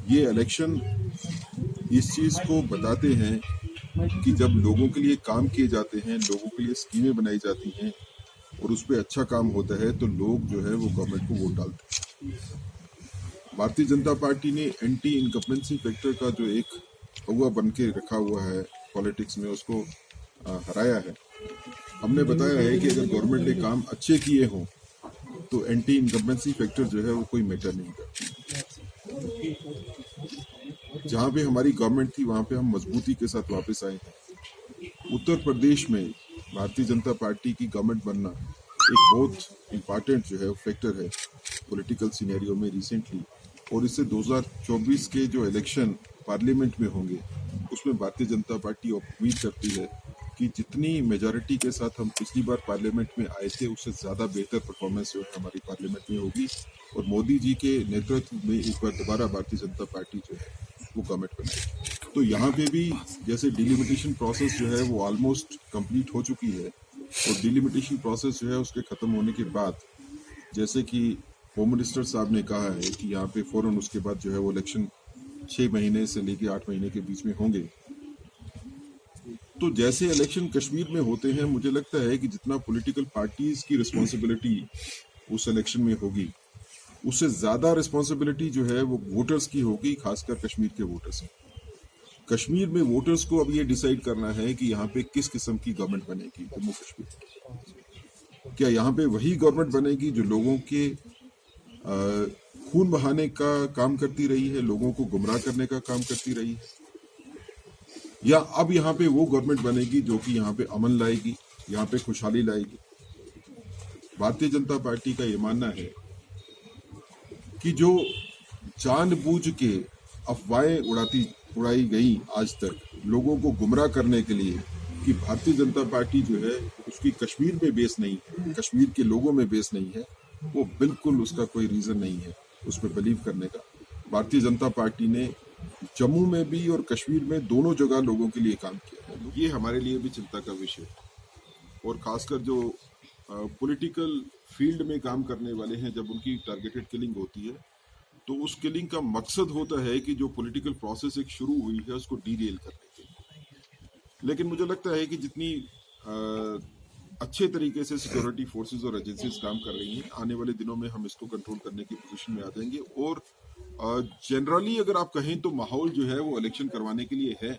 ये इलेक्शन इस चीज को बताते हैं कि जब लोगों के लिए काम किए जाते हैं, लोगों के लिए स्कीमें बनाई जाती हैं और उस पर अच्छा काम होता है तो लोग जो है वो गवर्नमेंट को वोट डालते हैं। भारतीय जनता पार्टी ने एंटी इनकम्बेंसी फैक्टर का जो एक कौवा बन के रखा हुआ है पॉलिटिक्स में, उसको हराया है। हमने बताया है कि अगर गवर्नमेंट ने काम अच्छे किए हों तो एंटी इनकम्बेंसी फैक्टर जो है वो कोई मैटर नहीं करती। जहां पे हमारी गवर्नमेंट थी वहां पे हम मजबूती के साथ वापस आए हैं। उत्तर प्रदेश में भारतीय जनता पार्टी की गवर्नमेंट बनना एक बहुत इम्पॉर्टेंट जो है फैक्टर है पॉलिटिकल सिनेरियो में रिसेंटली, और इससे 2024 के जो इलेक्शन पार्लियामेंट में होंगे उसमें भारतीय जनता पार्टी उम्मीद करती है कि जितनी मेजॉरिटी के साथ हम पिछली बार पार्लियामेंट में आए थे उससे ज़्यादा बेहतर परफॉर्मेंस जो है हमारी पार्लियामेंट में होगी और मोदी जी के नेतृत्व में एक बार दोबारा भारतीय जनता पार्टी जो है वो गवर्नमेंट बनाएगी। तो यहाँ पे भी जैसे डिलिमिटेशन प्रोसेस जो है वो ऑलमोस्ट कंप्लीट हो चुकी है, और डिलिमिटेशन प्रोसेस जो है उसके खत्म होने के बाद जैसे कि होम मिनिस्टर साहब ने कहा है कि यहाँ पे फौरन उसके बाद जो है वो इलेक्शन 6 महीने से लेके 8 महीने के बीच में होंगे। तो जैसे इलेक्शन कश्मीर में होते हैं, मुझे लगता है कि जितना पॉलिटिकल पार्टीज की रिस्पॉन्सिबिलिटी उस इलेक्शन में होगी उससे ज्यादा रिस्पॉन्सिबिलिटी जो है वो वोटर्स की होगी, खासकर कश्मीर के वोटर्स की। कश्मीर में वोटर्स को अब ये डिसाइड करना है कि यहाँ पे किस किस्म की गवर्नमेंट बनेगी जम्मू कश्मीर। क्या यहाँ पे वही गवर्नमेंट बनेगी जो लोगों के खून बहाने का काम करती रही है, लोगों को गुमराह करने का काम करती रही है, या अब यहाँ पे वो गवर्नमेंट बनेगी जो कि यहाँ पे अमन लाएगी, यहाँ पे खुशहाली लाएगी। भारतीय जनता पार्टी का ये मानना है कि जो जानबूझ के अफवाहें उड़ाई गई आज तक लोगों को गुमराह करने के लिए कि भारतीय जनता पार्टी जो है उसकी कश्मीर में बेस नहीं है, कश्मीर के लोगों में बेस नहीं है, वो बिल्कुल उसका कोई रीजन नहीं है उस पर बिलीव करने का। भारतीय जनता पार्टी ने जम्मू में भी और कश्मीर में दोनों जगह लोगों के लिए काम किया है। ये हमारे लिए भी चिंता का विषय है, और खासकर जो पॉलिटिकल फील्ड में काम करने वाले हैं, जब उनकी टारगेटेड किलिंग होती है तो उस किलिंग का मकसद होता है कि जो पॉलिटिकल प्रोसेस एक शुरू हुई है उसको डीरेल करने के लिए। लेकिन मुझे लगता है कि जितनी अच्छे तरीके से सिक्योरिटी फोर्सेस और एजेंसीज काम कर रही हैं, आने वाले दिनों में हम इसको कंट्रोल करने की पोजीशन में आ जाएंगे। और जनरली अगर आप कहें तो माहौल जो है वो इलेक्शन करवाने के लिए है,